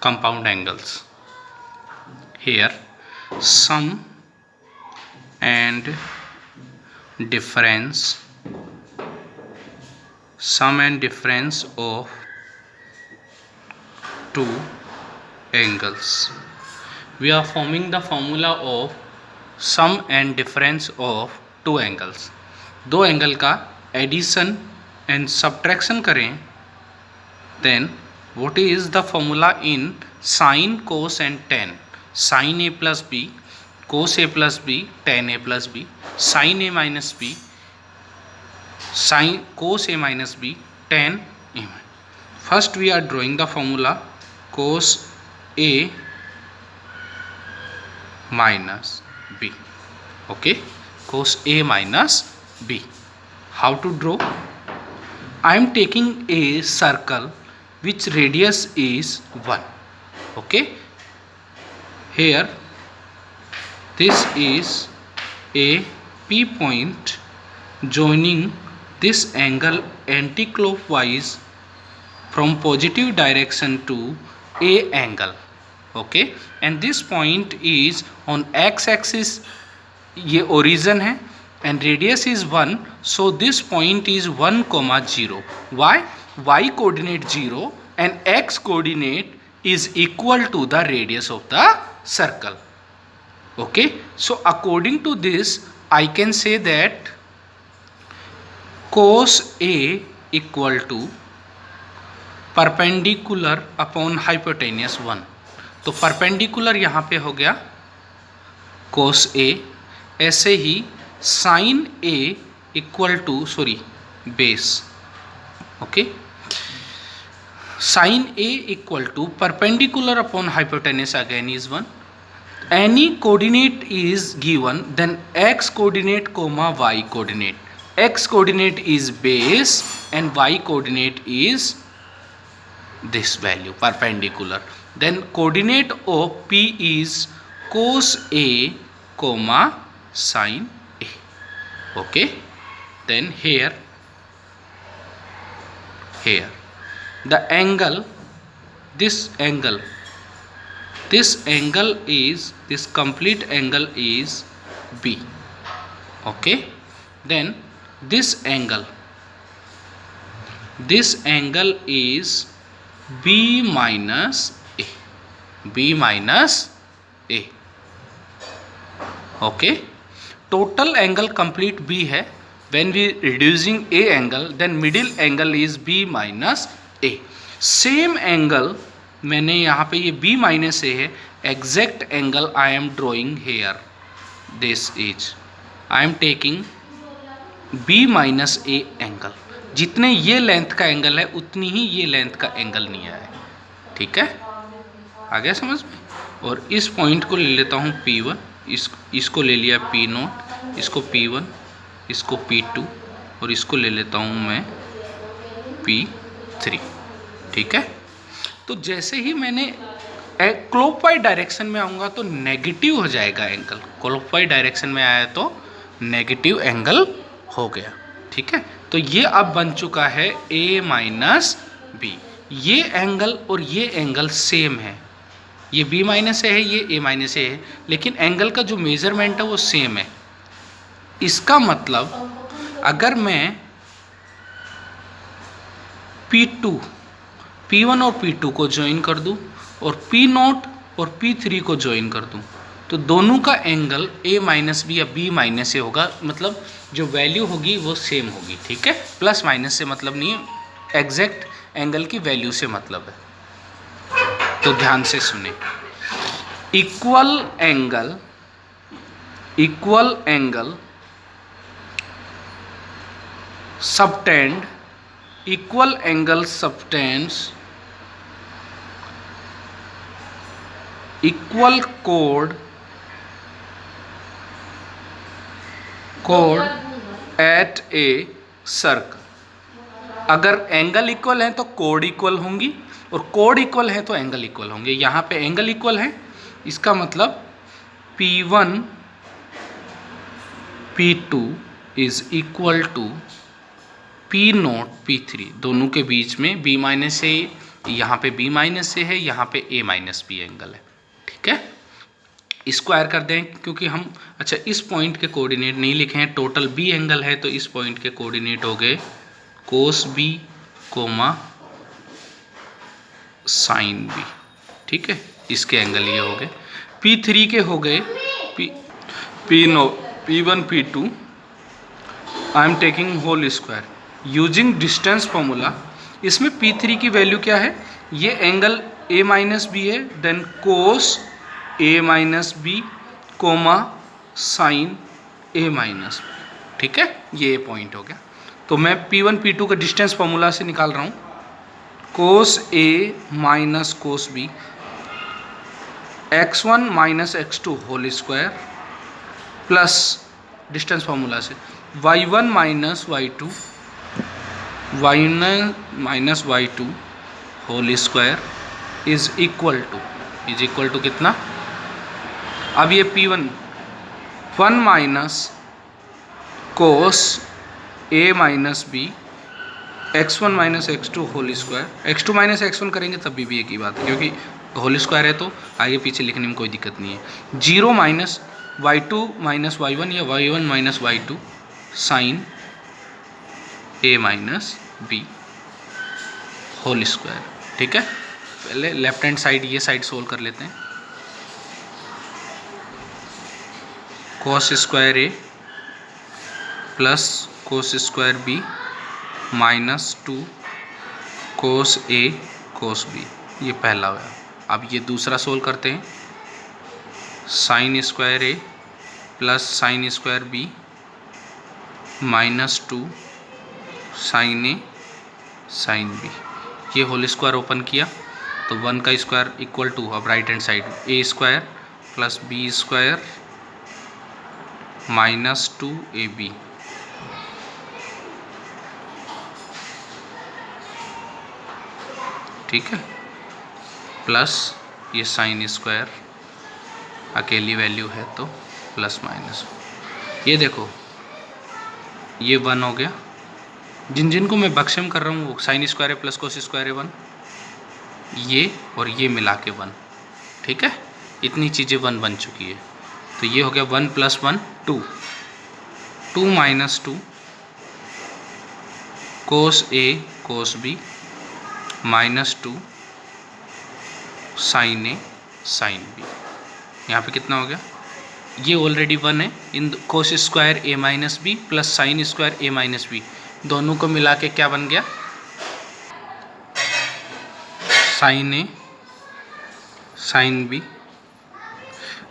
compound angles. Here sum and difference of two angles. We are forming the formula of sum and difference of two angles. दो angle का addition and subtraction करें, then what is the formula in sin, cos and tan? Sin a plus b, cos a plus b, tan a plus b, sin a minus b, sin cos a minus b, tan a. First we are drawing the formula cos a minus b. Okay, cos a minus b. How to draw? I am taking a circle which radius is 1. Okay, here this is a P point joining this angle anti-clockwise from positive direction to a angle. Okay, and this point is on x axis, ये origin है, and radius is 1, so this point is 1, 0. Why? Y coordinate 0 and x coordinate is equal to the radius of the circle. Okay, so according to this I can say that cos A equal to perpendicular upon hypotenuse 1. तो perpendicular यहाँ पे हो गया cos A, ऐसे ही sin A equal to base. Okay, sin A equal to perpendicular upon hypotenuse again is 1. Any coordinate is given, then x coordinate comma y coordinate. X coordinate is base and y coordinate is this value perpendicular. Then coordinate of P is cos A comma sin A. Okay, then here the angle, this complete angle is B. Okay, then this angle is B minus A. Okay, total angle complete B है. When we reducing A angle, then middle angle is B minus A. Same angle मैंने यहाँ पे ये B minus A है, exact angle I am drawing here. This is I am taking B minus A angle. जितने ये length का angle है उतनी ही ये लेंथ का एंगल नहीं है. ठीक है, आ गया समझ में. और इस पॉइंट को ले लेता हूँ P1, इसको ले लिया P0, इसको P1, इसको P2 और इसको ले लेता हूँ मैं P3. ठीक है, तो जैसे ही मैंने क्लॉकवाइज डायरेक्शन में आऊँगा तो नेगेटिव हो जाएगा एंगल. क्लॉकवाइज डायरेक्शन में आया तो नेगेटिव एंगल हो गया. ठीक है, तो ये अब बन चुका है A माइनस B. ये एंगल और ये एंगल सेम है. ये B माइनस A है, ये A माइनस A है, लेकिन एंगल का जो मेजरमेंट है वो सेम है. इसका मतलब अगर मैं P1 और P2 को ज्वाइन कर दूं और P0 और P3 को ज्वाइन कर दूं तो दोनों का एंगल A माइनस B या B माइनस A होगा. मतलब जो वैल्यू होगी वो सेम होगी. ठीक है, प्लस माइनस से मतलब नहीं है, एग्जैक्ट एंगल की वैल्यू से मतलब है. तो ध्यान से सुने. Equal angle subtend, equal angle subtends equal chord at a circle. अगर एंगल इक्वल है तो कोड इक्वल होंगी और कोड इक्वल है तो एंगल इक्वल होंगे. यहाँ पे एंगल इक्वल है, इसका मतलब P1 P2 is equal to P0 P3. दोनों के बीच में B माइनस A यहाँ पे b माइनस ए है, यहाँ पे a माइनस बी एंगल है। ठीक है, स्क्वायर कर दें क्योंकि हम अच्छा इस पॉइंट के कोऑर्डिनेट नहीं लिखे हैं, टोटल b एंगल है तो इस पॉइंट के कोऑर्डिनेट हो गए कोस b कोमा साइन b। ठीक है, इसके एंगल ये हो गए। P3 के हो गए P1 P2 I am taking whole square using distance formula. इसमें P3 की वैल्यू क्या है, ये एंगल a माइनस बी है, then cos a minus B comma sine a minus B. ठीक है, ये पॉइंट हो गया। तो मैं P1 P2 का डिस्टेंस फॉर्मूला से निकाल रहा हूँ, cos a minus cos b x1 minus x2 whole square plus distance formula से y1 minus y2 y1 minus y2 whole square is equal to कितना, अब ये P1 1 minus cos a minus B x1 minus x2 whole square, x2 minus x1 करेंगे तब भी एक ही बात है क्योंकि होल स्क्वायर है तो आगे पीछे लिखने में कोई दिक्कत नहीं है। 0 माइनस y2 माइनस y1 या y1 minus y2 sine a minus b whole square. ठीक है, पहले लेफ्ट हैंड साइड ये साइड सोल्व कर लेते हैं। Cos square a plus cos square b minus 2 cos a cos b, ये पहला हुआ। अब ये दूसरा सोल्व करते हैं, sine square a plus sine square b minus 2 sine a sine b, ये होल स्क्वायर ओपन किया तो 1 का स्क्वायर इक्वल टू, अब right hand side a square plus b square minus 2ab। ठीक है, प्लस ये साइन स्क्वायर अकेली value है तो प्लस माइनस, ये देखो ये 1 हो गया। जिन जिन को मैं बक्सम कर रहा हूँ वो साइन स्क्वायर है प्लस कोस स्क्वायर है 1, ये और ये मिला के 1। ठीक है, इतनी चीज़ें 1 बन चुकी है तो ये हो गया 1 plus 1 2, 2 minus 2 cos a cos b minus 2 sine a sine b। यहाँ पे कितना हो गया, ये ऑलरेडी 1 है, इन cos square a minus B plus sine square a minus B दोनों को मिला के क्या बन गया, sine a sine b।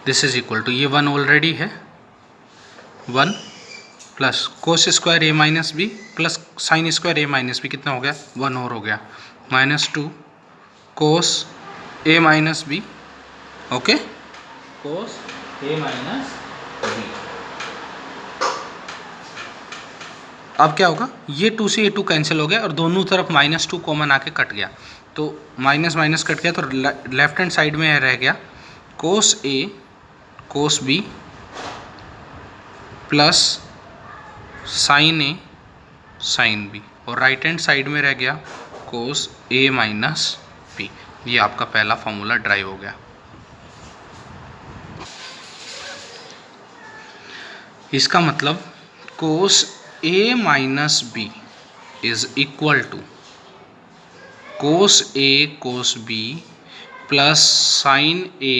This is equal to, ये 1 ऑलरेडी है, 1 plus cos square a minus B plus sine square a minus B, कितना हो गया 1 और हो गया, minus 2 cos a minus B, okay, cos a minus B. अब क्या होगा, ये 2 से ये 2 कैंसिल हो गया और दोनों तरफ माइनस 2 कॉमन आके कट गया, तो माइनस माइनस कट गया तो लेफ्ट हैंड साइड में रह गया cos a cos b plus sine a sine b, और राइट हैंड साइड में रह गया कोस a माइनस b। ये आपका पहला फॉर्मूला ड्राइव हो गया। इसका मतलब cos a minus b is equal to cos a cos b plus sine a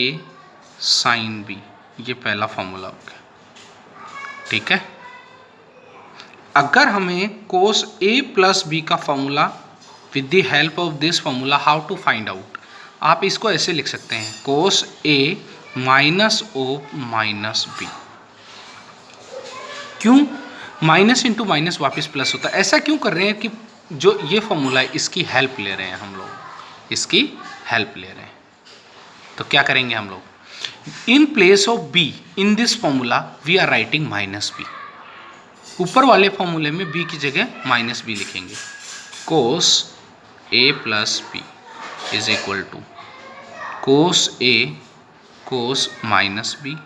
sine b, ये पहला फॉर्मूला हो गया। ठीक है, अगर हमें कोस a प्लस b का formula with the help of this formula how to find out, आप इसको ऐसे लिख सकते हैं, cos a minus o minus b। क्यों माइनस इंटू माइनस वापस प्लस होता है, ऐसा क्यों कर रहे हैं कि जो ये फॉर्मूला है इसकी हेल्प ले रहे हैं हम लोग, इसकी हेल्प ले रहे हैं। तो क्या करेंगे हम लोग, in place of b in this formula we are writing minus b, ऊपर वाले फॉर्मूले में b की जगह माइनस b लिखेंगे। Cos a plus b is equal to cos a cos minus b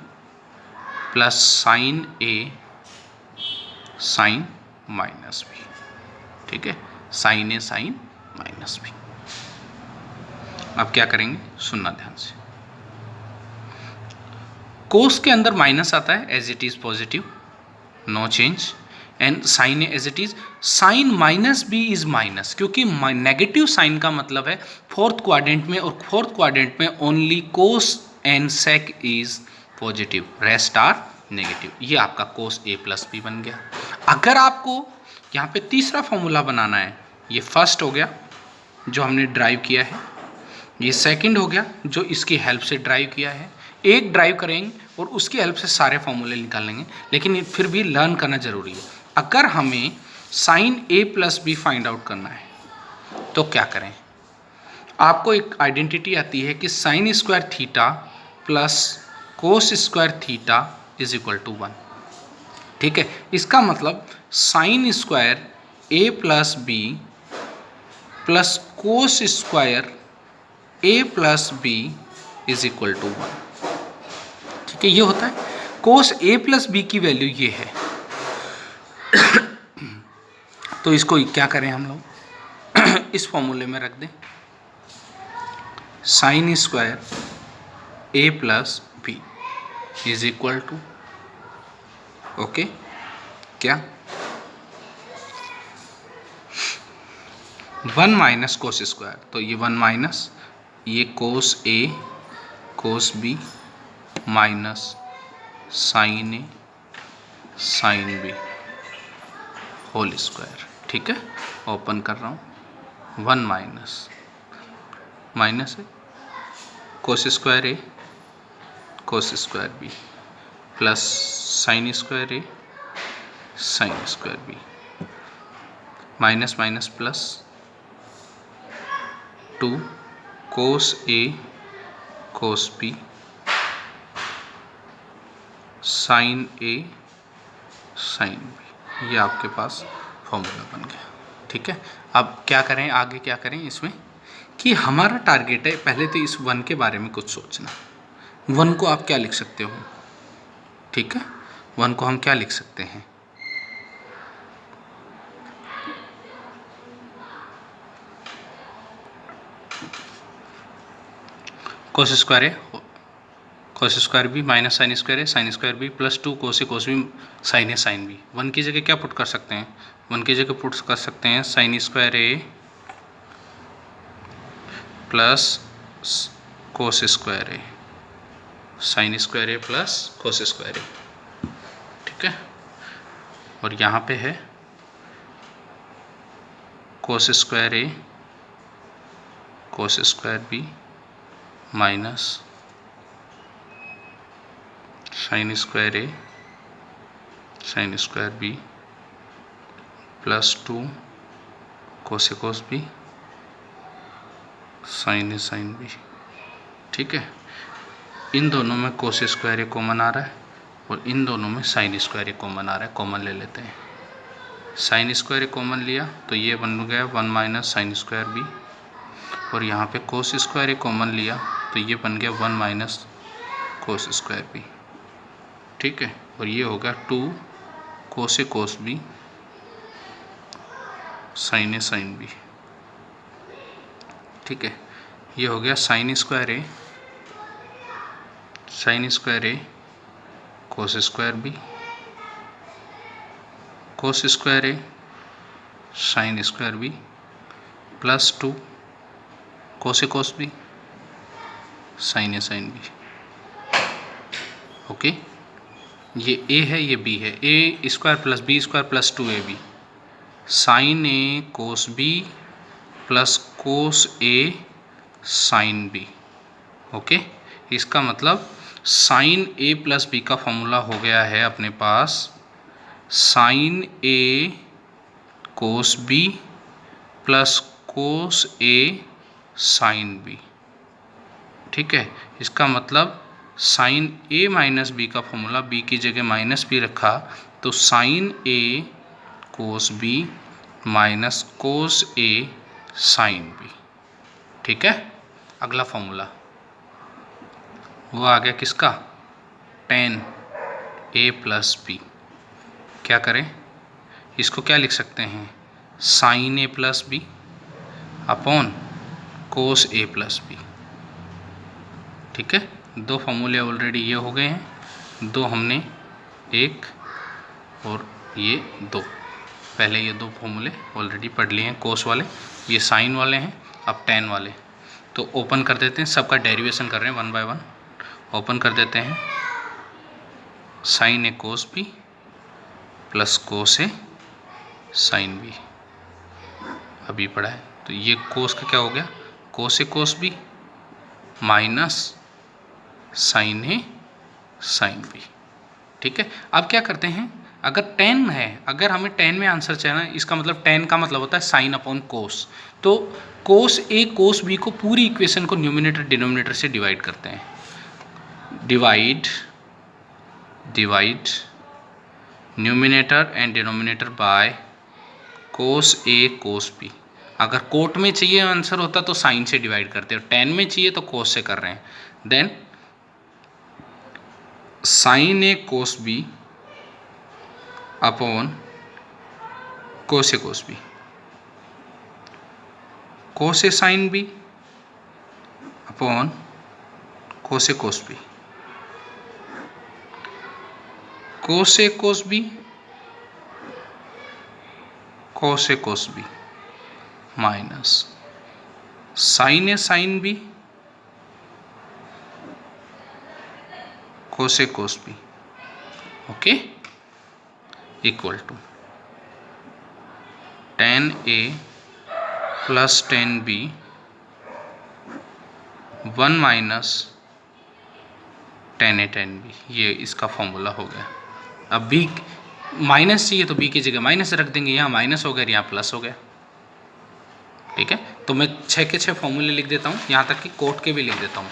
plus sine a sine minus b। ठीक है, sine a sine minus b। अब क्या करेंगे सुनना ध्यान से। कोस के अंदर माइनस आता है, as it is positive, no change, and sine as it is. Sine minus B is minus, क्योंकि नेगेटिव साइन का मतलब है फोर्थ क्वाड्रेंट में, और फोर्थ क्वाड्रेंट में only cos and sec is positive, rest are negative. ये आपका कोस A plus B बन गया। अगर आपको यहाँ पे तीसरा फॉर्मूला बनाना है, ये फर्स्ट हो गया जो हमने ड्राइव किया है, ये सेकंड हो गया जो इसकी हेल्प से ड्राइव किया है। एक ड्राइव करेंगे और उसकी हेल्प से सारे फॉर्मूले निकालेंगे, लेकिन फिर भी लर्न करना जरूरी है। अगर हमें sign A plus B find out करना है तो क्या करें, आपको एक आइडेंटिटी आती है कि sine square theta plus cos square theta is equal to 1। ठीक है, इसका मतलब sine square A plus B plus cos square A plus B is equal to 1। ठीक है, ये होता है। कोस ए प्लस बी की वैल्यू ये है। तो इसको क्या करें हम लोग, इस फॉर्मूले में रख दें, sine square A plus B is equal to, okay, क्या 1 माइनस कोस स्क्वायर, तो ये 1 माइनस ये कोस A cos B minus sine A sine B whole square. ठीक है, ओपन कर रहा हूँ, 1 माइनस माइनस है cos square A cos square B plus sine square A sine square B, minus minus plus 2 cos A cos B sine A sine B, ये आपके पास formula बन गया। ठीक है, अब क्या करें, आगे क्या करें इसमें कि हमारा टारगेट है पहले तो इस 1 के बारे में कुछ सोचना। 1 को आप क्या लिख सकते हो, ठीक है, 1 को हम क्या लिख सकते हैं, cos square A cos square B minus sine square B plus 2 cos B sine A sine B. 1 की जगह क्या पुट कर सकते हैं, 1 की जगह पुट कर सकते हैं sine square A plus cos square A, sine square A plus cos square A. ठीक है, और यहाँ पे है cos square A cos square B minus sine square A sine square B plus 2 cos B sine A sine B. ठीक है, इन दोनों में कोस स्क्वायर ए कॉमन आ रहा है और इन दोनों में साइन स्क्वायर ए कॉमन आ रहा है, कॉमन ले लेते हैं। साइन स्क्वायर ए कॉमन लिया तो ये बन गया 1 माइनस साइन स्क्वायर बी, और यहाँ पे कोस स्क्वायर ए कॉमन लिया तो ये बन गया 1 माइनस कोस स्क्वायर बी। ठीक है, और ये होगा 2 cos B sine A sine B. ठीक है, ये हो गया sine square A cos square B cos square A sine square B plus 2 cos B sine A sine B. Okay, ये ए है ये बी है, A square plus B square plus 2ab sine A cos B plus cos A sine B. Okay, इसका मतलब sine A plus B का formula हो गया है अपने पास sign A cos B plus cos A sine B. ठीक है, इसका मतलब साइन ए माइनस बी का फॉर्मूला, बी की जगह माइनस बी रखा तो sign A cos B minus cos A sine B. ठीक है, अगला फॉर्मूला वो आ गया किसका, tan ए प्लस बी। क्या करें, इसको क्या लिख सकते हैं, sign A plus B upon cos A plus B. ठीक है, 2 फॉर्मूले ऑलरेडी ये हो गए हैं, 2 हमने, 1 और ये 2, पहले ये 2 फॉर्मूले ऑलरेडी पढ़ लिए हैं कोस वाले, ये साइन वाले हैं, अब टेन वाले। तो ओपन कर देते हैं, सबका डेरिवेशन कर रहे हैं 1 बाय 1। ओपन कर देते हैं, sign A cos B plus cos A sine B, अभी पढ़ा है। तो ये कोस का क्या हो गया, कोस A cos B minus sine A sine B. ठीक है, अब क्या करते हैं, अगर टेन है, अगर हमें टेन में आंसर चाहिए, इसका मतलब टेन का मतलब होता है साइन अपॉन कोस। तो कोस ए कोस बी को पूरी इक्वेशन को न्यूमिनेटर डिनोमिनेटर से डिवाइड करते हैं, divide numerator and denominator by cos A cos B. अगर कोट में चाहिए आंसर होता तो साइन से डिवाइड करते हो, टेन में चाहिए तो कोस से कर रहे हैं। Then sine A cos B upon cos A cos B, cos A sine B upon cos A cos B, cos A cos B cos A cos B minus sine A sine B cos A cos B, okay, equal to tan A plus tan B 1 minus tan A tan B, ये इसका formula हो गया। अब B minus चाहिए तो B की जगह minus रख देंगे, यहाँ माइनस हो गया, यहाँ प्लस हो गया। ठीक है, तो मैं 6 के 6 फॉर्मूले लिख देता हूँ, यहाँ तक कि कोट के भी लिख देता हूँ।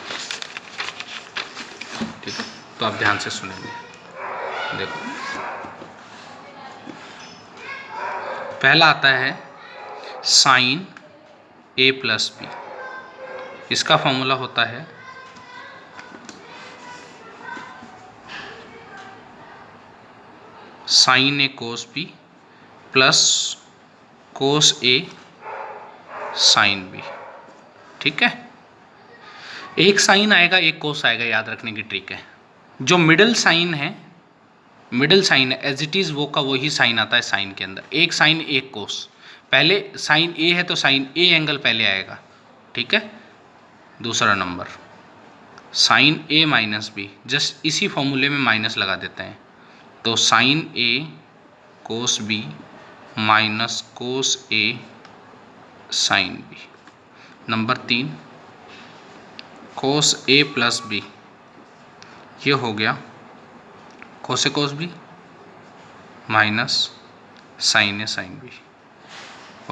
ठीक है, तो आप ध्यान से सुनेंगे। देखो, पहला आता है साइन ए प्लस बी, इसका फॉर्मूला होता है sign A cos B plus cos A sine B. ठीक है, एक साइन आएगा एक कोस आएगा, याद रखने की ट्रिक है। जो मिडिल साइन है एज इट इज़ वो का वही साइन आता है साइन के अंदर, एक साइन एक कोस। पहले साइन ए है तो साइन ए एंगल पहले आएगा। ठीक है, दूसरा नंबर साइन ए माइनस बी, जस्ट इसी फॉर्मूले में माइनस लगा देते हैं, तो sign A cos B minus cos A sine B. Number 3 cos A plus B, ये हो गया कोस A cos B minus sine A sine B.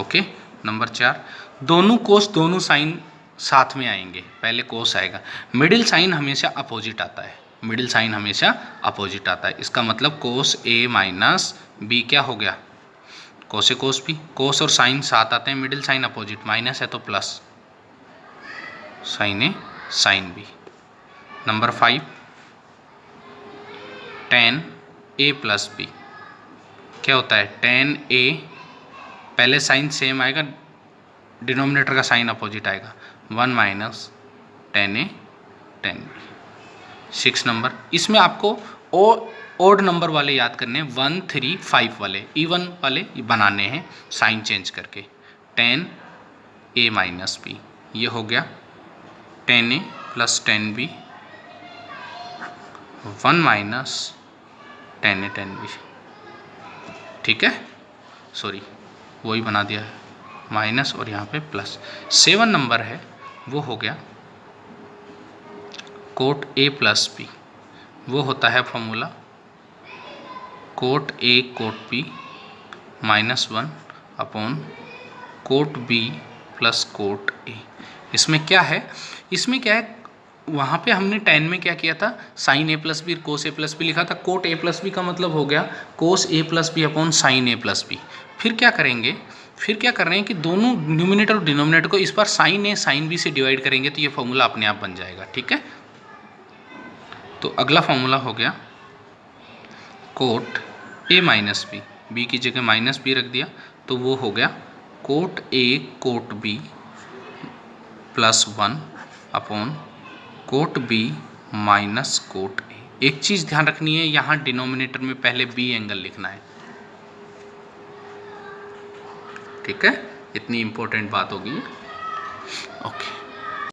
Okay, number 4 दोनों कोस दोनों साइन साथ में आएंगे, पहले कोस आएगा। मिडिल साइन हमेशा अपोजिट आता है, मिडिल साइन हमेशा अपोजिट आता है, इसका मतलब कोस ए माइनस बी क्या हो गया, कोस ए कोस बी। कोस और साइन साथ आते हैं, मिडिल साइन अपोजिट, माइनस है तो plus sign A sine B. Number 5 ten A plus B, क्या होता है, टेन ए, पहले साइन सेम आएगा, डिनोमिनेटर का साइन अपोजिट आएगा, 1 minus tan A tan B. 6 number, इसमें आपको ओड नंबर वाले याद करने हैं, 1 3 5 वाले, इवन वाले बनाने हैं साइन चेंज करके। टेन ए माइनस बी, ये हो गया tan A plus tan B 1 minus tan A tan B. ठीक है, सॉरी वही बना दिया है, माइनस और यहाँ पे प्लस। 7 नंबर है, वो हो गया कोट ए प्लस बी, वो होता है formula cot A cot B minus 1 upon cot B plus cot A. इसमें क्या है, वहाँ पे हमने 10 में क्या किया था, sign A plus B cos A plus B लिखा था, कोट ए प्लस बी का मतलब हो गया कोस A plus B upon sine A plus B. फिर क्या कर रहे हैं कि दोनों न्यूमिनेटर और डिनोमिनेटर को इस बार साइन ए साइन बी से डिवाइड करेंगे, तो ये फॉर्मूला अपने आप बन जाएगा। ठीक है, तो अगला फॉर्मूला हो गया cot A minus B, B की जगह माइनस बी रख दिया, तो वो हो गया cot A cot B plus 1 upon cot B minus cot A. एक चीज़ ध्यान रखनी है, यहाँ डिनोमिनेटर में पहले बी एंगल लिखना है, ठीक है, इतनी इंपॉर्टेंट बात होगी। ओके।